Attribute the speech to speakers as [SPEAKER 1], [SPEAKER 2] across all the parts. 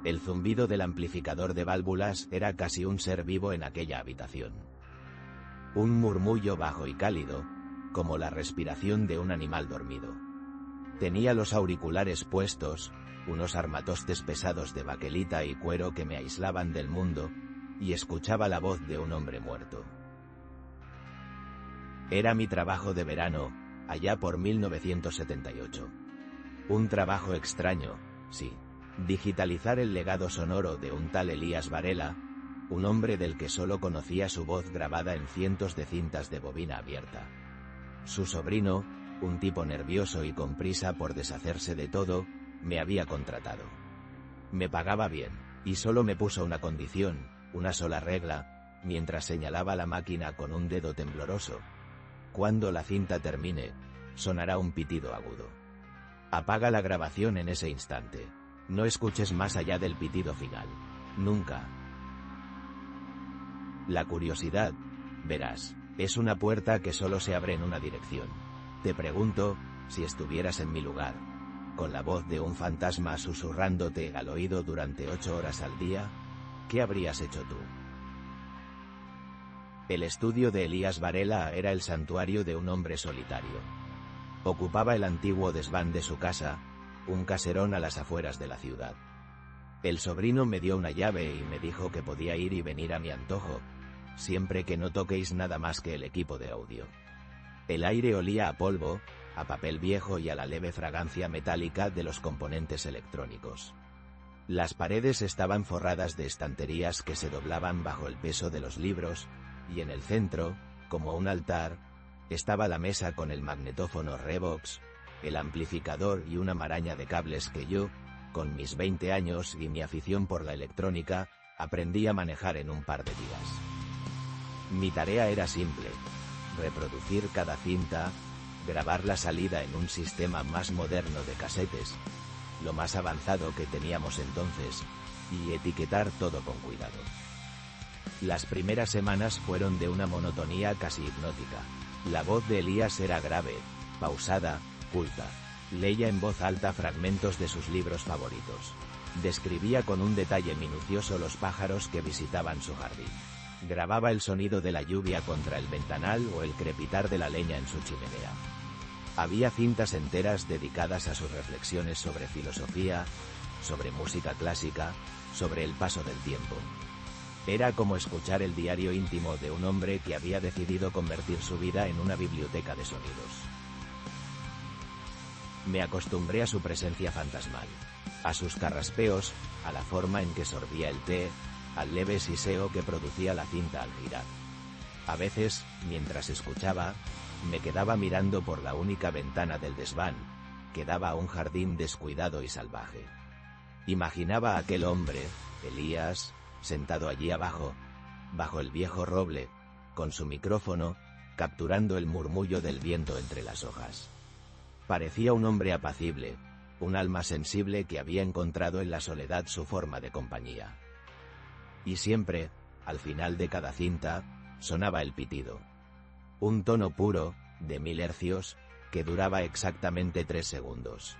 [SPEAKER 1] El zumbido del amplificador de válvulas era casi un ser vivo en aquella habitación. Un murmullo bajo y cálido, como la respiración de un animal dormido. Tenía los auriculares puestos, unos armatostes pesados de baquelita y cuero que me aislaban del mundo, y escuchaba la voz de un hombre muerto. Era mi trabajo de verano, allá por 1978. Un trabajo extraño, sí. Digitalizar el legado sonoro de un tal Elías Varela, un hombre del que solo conocía su voz grabada en cientos de cintas de bobina abierta. Su sobrino, un tipo nervioso y con prisa por deshacerse de todo, me había contratado. Me pagaba bien, y solo me puso una condición, una sola regla, mientras señalaba la máquina con un dedo tembloroso. Cuando la cinta termine, sonará un pitido agudo. Apaga la grabación en ese instante. No escuches más allá del pitido final. Nunca. La curiosidad, verás, es una puerta que solo se abre en una dirección. Te pregunto, si estuvieras en mi lugar, con la voz de un fantasma susurrándote al oído durante 8 horas al día, ¿qué habrías hecho tú? El estudio de Elías Varela era el santuario de un hombre solitario. Ocupaba el antiguo desván de su casa, un caserón a las afueras de la ciudad. El sobrino me dio una llave y me dijo que podía ir y venir a mi antojo, siempre que no toquéis nada más que el equipo de audio. El aire olía a polvo, a papel viejo y a la leve fragancia metálica de los componentes electrónicos. Las paredes estaban forradas de estanterías que se doblaban bajo el peso de los libros, y en el centro, como un altar, estaba la mesa con el magnetófono Revox, el amplificador y una maraña de cables que yo, con mis 20 años y mi afición por la electrónica, aprendí a manejar en un par de días. Mi tarea era simple: reproducir cada cinta, grabar la salida en un sistema más moderno de casetes, lo más avanzado que teníamos entonces, y etiquetar todo con cuidado. Las primeras semanas fueron de una monotonía casi hipnótica. La voz de Elías era grave, pausada, culta. Leía en voz alta fragmentos de sus libros favoritos. Describía con un detalle minucioso los pájaros que visitaban su jardín. Grababa el sonido de la lluvia contra el ventanal o el crepitar de la leña en su chimenea. Había cintas enteras dedicadas a sus reflexiones sobre filosofía, sobre música clásica, sobre el paso del tiempo. Era como escuchar el diario íntimo de un hombre que había decidido convertir su vida en una biblioteca de sonidos. Me acostumbré a su presencia fantasmal, a sus carraspeos, a la forma en que sorbía el té, al leve siseo que producía la cinta al girar. A veces, mientras escuchaba, me quedaba mirando por la única ventana del desván, que daba a un jardín descuidado y salvaje. Imaginaba a aquel hombre, Elías, sentado allí abajo, bajo el viejo roble, con su micrófono, capturando el murmullo del viento entre las hojas. Parecía un hombre apacible, un alma sensible que había encontrado en la soledad su forma de compañía. Y siempre, al final de cada cinta, sonaba el pitido. Un tono puro, de 1000 hercios, que duraba exactamente 3 segundos.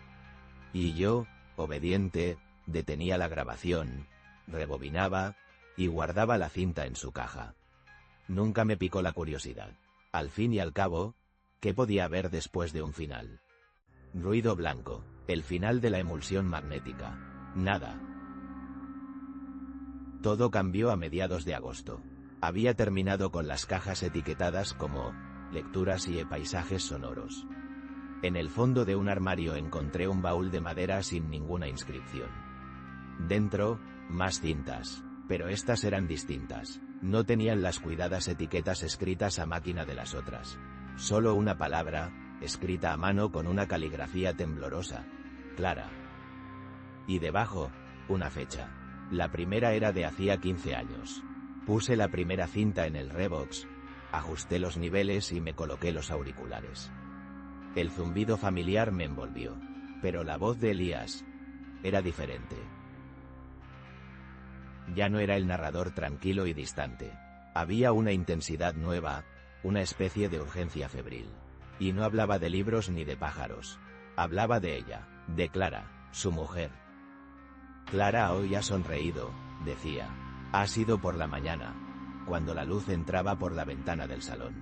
[SPEAKER 1] Y yo, obediente, detenía la grabación, rebobinaba, y guardaba la cinta en su caja. Nunca me picó la curiosidad. Al fin y al cabo, ¿qué podía haber después de un final? Ruido blanco, el final de la emulsión magnética. Nada. Todo cambió a mediados de agosto. Había terminado con las cajas etiquetadas como lecturas y paisajes sonoros. En el fondo de un armario encontré un baúl de madera sin ninguna inscripción. Dentro, más cintas, pero estas eran distintas. No tenían las cuidadas etiquetas escritas a máquina de las otras. Solo una palabra, escrita a mano con una caligrafía temblorosa, clara. Y debajo, una fecha. La primera era de hacía 15 años. Puse la primera cinta en el Revox, ajusté los niveles y me coloqué los auriculares. El zumbido familiar me envolvió, pero la voz de Elías era diferente. Ya no era el narrador tranquilo y distante. Había una intensidad nueva, una especie de urgencia febril. Y no hablaba de libros ni de pájaros. Hablaba de ella, de Clara, su mujer. Clara hoy ha sonreído, decía. Ha sido por la mañana, cuando la luz entraba por la ventana del salón.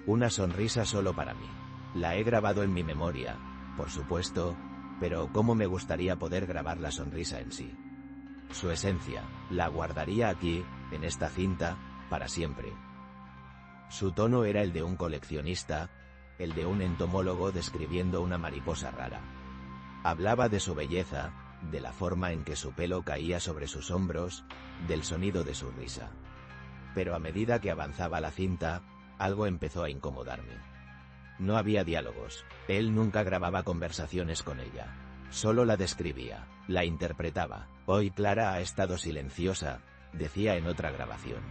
[SPEAKER 1] Una sonrisa solo para mí. La he grabado en mi memoria, por supuesto, pero cómo me gustaría poder grabar la sonrisa en sí. Su esencia, la guardaría aquí, en esta cinta, para siempre. Su tono era el de un coleccionista, el de un entomólogo describiendo una mariposa rara. Hablaba de su belleza, de la forma en que su pelo caía sobre sus hombros, del sonido de su risa. Pero a medida que avanzaba la cinta, algo empezó a incomodarme. No había diálogos, él nunca grababa conversaciones con ella. Solo la describía, la interpretaba. Hoy Clara ha estado silenciosa, decía en otra grabación.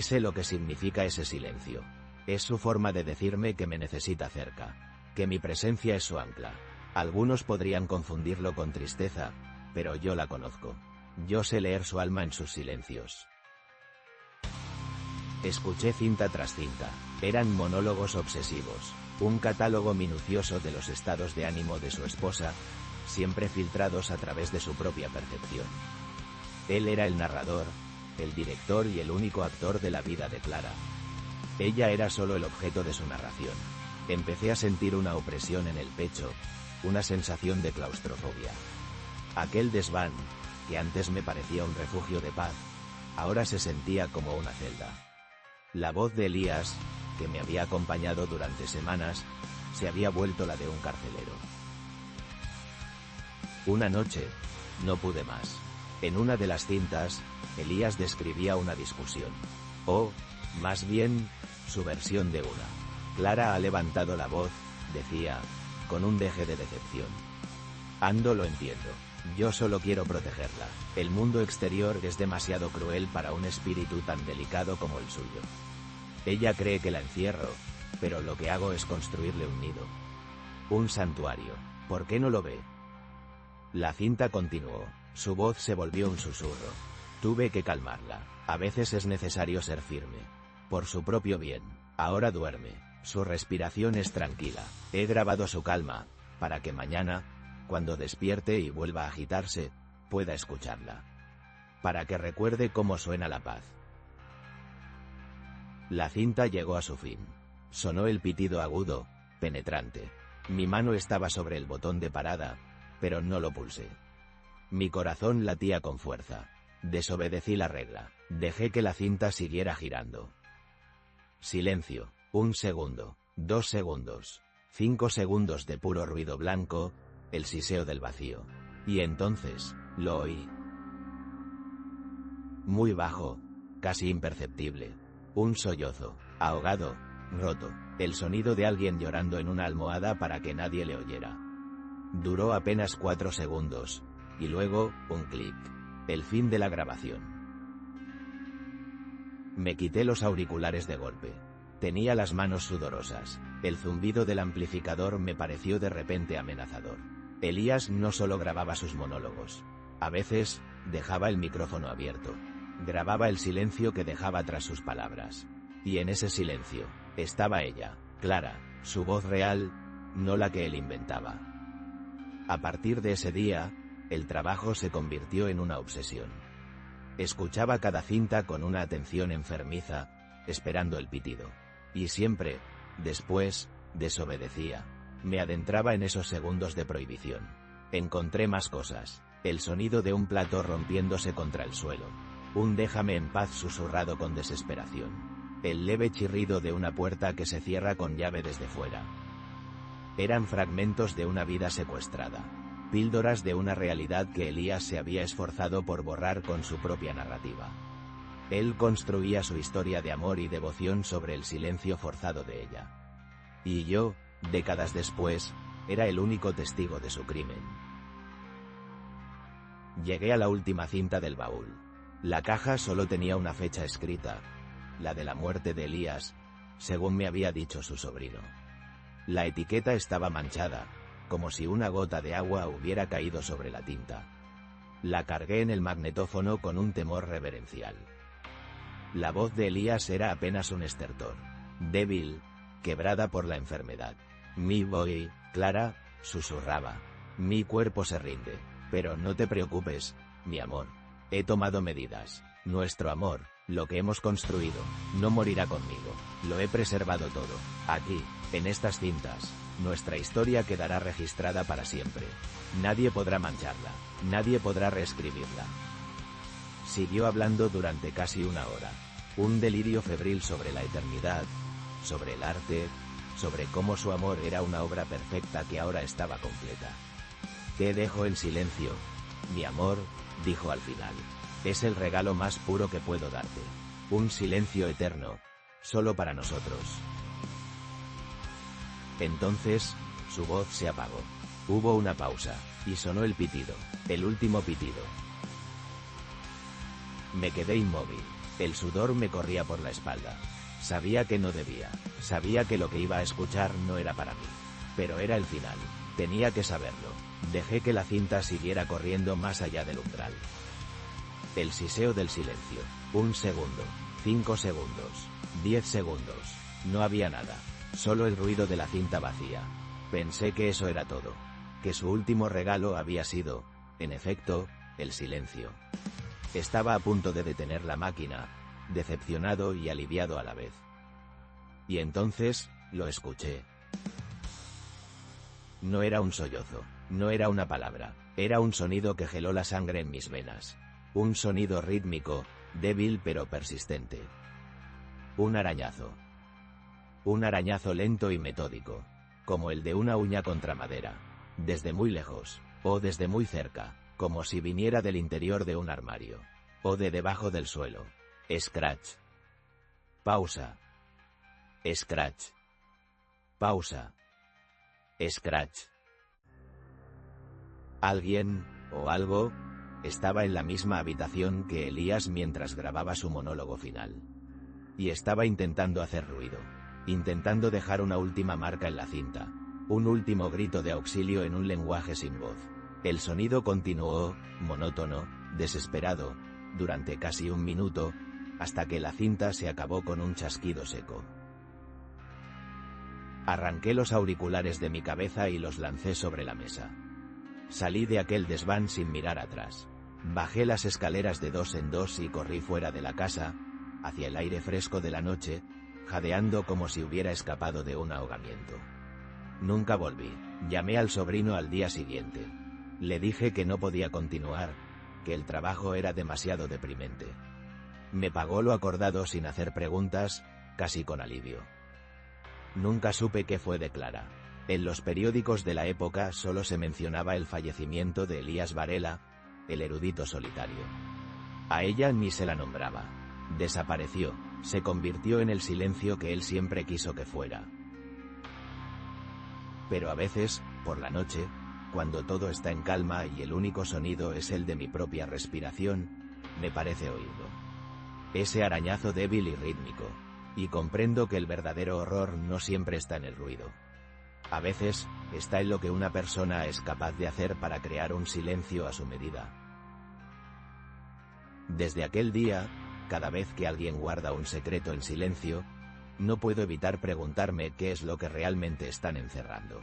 [SPEAKER 1] Sé lo que significa ese silencio. Es su forma de decirme que me necesita cerca, que mi presencia es su ancla. Algunos podrían confundirlo con tristeza, pero yo la conozco. Yo sé leer su alma en sus silencios. Escuché cinta tras cinta. Eran monólogos obsesivos, un catálogo minucioso de los estados de ánimo de su esposa, siempre filtrados a través de su propia percepción. Él era el narrador, el director y el único actor de la vida de Clara. Ella era solo el objeto de su narración. Empecé a sentir una opresión en el pecho, una sensación de claustrofobia. Aquel desván, que antes me parecía un refugio de paz, ahora se sentía como una celda. La voz de Elías, que me había acompañado durante semanas, se había vuelto la de un carcelero. Una noche, no pude más. En una de las cintas, Elías describía una discusión. O, más bien, su versión de una. Clara ha levantado la voz, decía, con un deje de decepción. Ando, lo entiendo. Yo solo quiero protegerla. El mundo exterior es demasiado cruel para un espíritu tan delicado como el suyo. Ella cree que la encierro, pero lo que hago es construirle un nido. Un santuario. ¿Por qué no lo ve? La cinta continuó. Su voz se volvió un susurro. Tuve que calmarla. A veces es necesario ser firme. Por su propio bien. Ahora duerme. Su respiración es tranquila. He grabado su calma, para que mañana, cuando despierte y vuelva a agitarse, pueda escucharla. Para que recuerde cómo suena la paz. La cinta llegó a su fin. Sonó el pitido agudo, penetrante. Mi mano estaba sobre el botón de parada, pero no lo pulsé. Mi corazón latía con fuerza. Desobedecí la regla. Dejé que la cinta siguiera girando. Silencio. 1 segundo. 2 segundos. 5 segundos de puro ruido blanco, el siseo del vacío. Y entonces, lo oí. Muy bajo, casi imperceptible. Un sollozo, ahogado, roto. El sonido de alguien llorando en una almohada para que nadie le oyera. Duró apenas 4 segundos, y luego, un clic. El fin de la grabación. Me quité los auriculares de golpe. Tenía las manos sudorosas. El zumbido del amplificador me pareció de repente amenazador. Elías no solo grababa sus monólogos. A veces, dejaba el micrófono abierto. Grababa el silencio que dejaba tras sus palabras. Y en ese silencio, estaba ella, Clara, su voz real, no la que él inventaba. A partir de ese día, el trabajo se convirtió en una obsesión. Escuchaba cada cinta con una atención enfermiza, esperando el pitido. Y siempre, después, desobedecía. Me adentraba en esos segundos de prohibición. Encontré más cosas. El sonido de un plato rompiéndose contra el suelo. Un déjame en paz susurrado con desesperación. El leve chirrido de una puerta que se cierra con llave desde fuera. Eran fragmentos de una vida secuestrada. Píldoras de una realidad que Elías se había esforzado por borrar con su propia narrativa. Él construía su historia de amor y devoción sobre el silencio forzado de ella. Y yo, décadas después, era el único testigo de su crimen. Llegué a la última cinta del baúl. La caja solo tenía una fecha escrita, la de la muerte de Elías, según me había dicho su sobrino. La etiqueta estaba manchada, como si una gota de agua hubiera caído sobre la tinta. La cargué en el magnetófono con un temor reverencial. La voz de Elías era apenas un estertor, débil, quebrada por la enfermedad. Mi boy, Clara, susurraba. Mi cuerpo se rinde, pero no te preocupes, mi amor. He tomado medidas. Nuestro amor, lo que hemos construido, no morirá conmigo. Lo he preservado todo. Aquí, en estas cintas, nuestra historia quedará registrada para siempre. Nadie podrá mancharla. Nadie podrá reescribirla. Siguió hablando durante casi una hora. Un delirio febril sobre la eternidad, sobre el arte, sobre cómo su amor era una obra perfecta que ahora estaba completa. Te dejo en silencio. Mi amor, dijo al final. Es el regalo más puro que puedo darte. Un silencio eterno, solo para nosotros. Entonces, su voz se apagó. Hubo una pausa, y sonó el pitido, el último pitido. Me quedé inmóvil. El sudor me corría por la espalda. Sabía que no debía, sabía que lo que iba a escuchar no era para mí. Pero era el final, tenía que saberlo. Dejé que la cinta siguiera corriendo más allá del umbral. El siseo del silencio. 1 segundo, 5 segundos, 10 segundos. No había nada, solo el ruido de la cinta vacía. Pensé que eso era todo. Que su último regalo había sido, en efecto, el silencio. Estaba a punto de detener la máquina, decepcionado y aliviado a la vez. Y entonces, lo escuché. No era un sollozo, no era una palabra, era un sonido que geló la sangre en mis venas. Un sonido rítmico, débil pero persistente. Un arañazo. Un arañazo lento y metódico, como el de una uña contra madera, desde muy lejos, o desde muy cerca, como si viniera del interior de un armario, o de debajo del suelo. Scratch. Pausa. Scratch. Pausa. Scratch. Alguien, o algo, estaba en la misma habitación que Elías mientras grababa su monólogo final. Y estaba intentando hacer ruido, intentando dejar una última marca en la cinta, un último grito de auxilio en un lenguaje sin voz. El sonido continuó, monótono, desesperado, durante casi 1 minuto, hasta que la cinta se acabó con un chasquido seco. Arranqué los auriculares de mi cabeza y los lancé sobre la mesa. Salí de aquel desván sin mirar atrás. Bajé las escaleras de 2 en 2 y corrí fuera de la casa, hacia el aire fresco de la noche, jadeando como si hubiera escapado de un ahogamiento. Nunca volví. Llamé al sobrino al día siguiente. Le dije que no podía continuar, que el trabajo era demasiado deprimente. Me pagó lo acordado sin hacer preguntas, casi con alivio. Nunca supe qué fue de Clara. En los periódicos de la época solo se mencionaba el fallecimiento de Elías Varela, el erudito solitario. A ella ni se la nombraba. Desapareció, se convirtió en el silencio que él siempre quiso que fuera. Pero a veces, por la noche, cuando todo está en calma y el único sonido es el de mi propia respiración, me parece oírlo. Ese arañazo débil y rítmico. Y comprendo que el verdadero horror no siempre está en el ruido. A veces, está en lo que una persona es capaz de hacer para crear un silencio a su medida. Desde aquel día, cada vez que alguien guarda un secreto en silencio, no puedo evitar preguntarme qué es lo que realmente están encerrando.